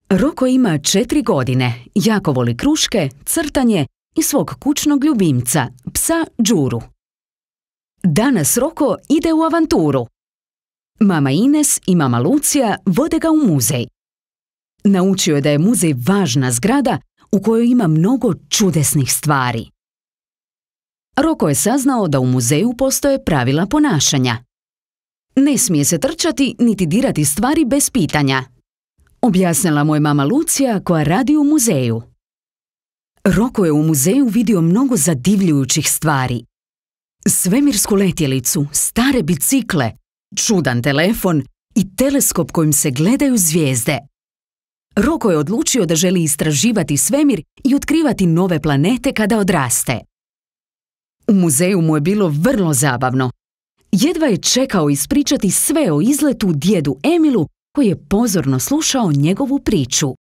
Roko ima 4 godine, jako voli kruške, crtanje i svog kućnog ljubimca, psa Đuru. Danas Roko ide u avanturu. Mama Ines i mama Lucija vode ga u muzej. Naučio je da je muzej važna zgrada u kojoj ima mnogo čudesnih stvari. Roko je saznao da u muzeju postoje pravila ponašanja. Ne smije se trčati niti dirati stvari bez pitanja, objasnila mu je mama Lucija koja radi u muzeju. Roko je u muzeju vidio mnogo zadivljujućih stvari. Svemirsku letjelicu, stare bicikle, čudan telefon i teleskop kojim se gledaju zvijezde. Roko je odlučio da želi istraživati svemir i otkrivati nove planete kada odraste. U muzeju mu je bilo vrlo zabavno. Jedva je čekao ispričati sve o izletu djedu Emilu koji je pozorno slušao njegovu priču.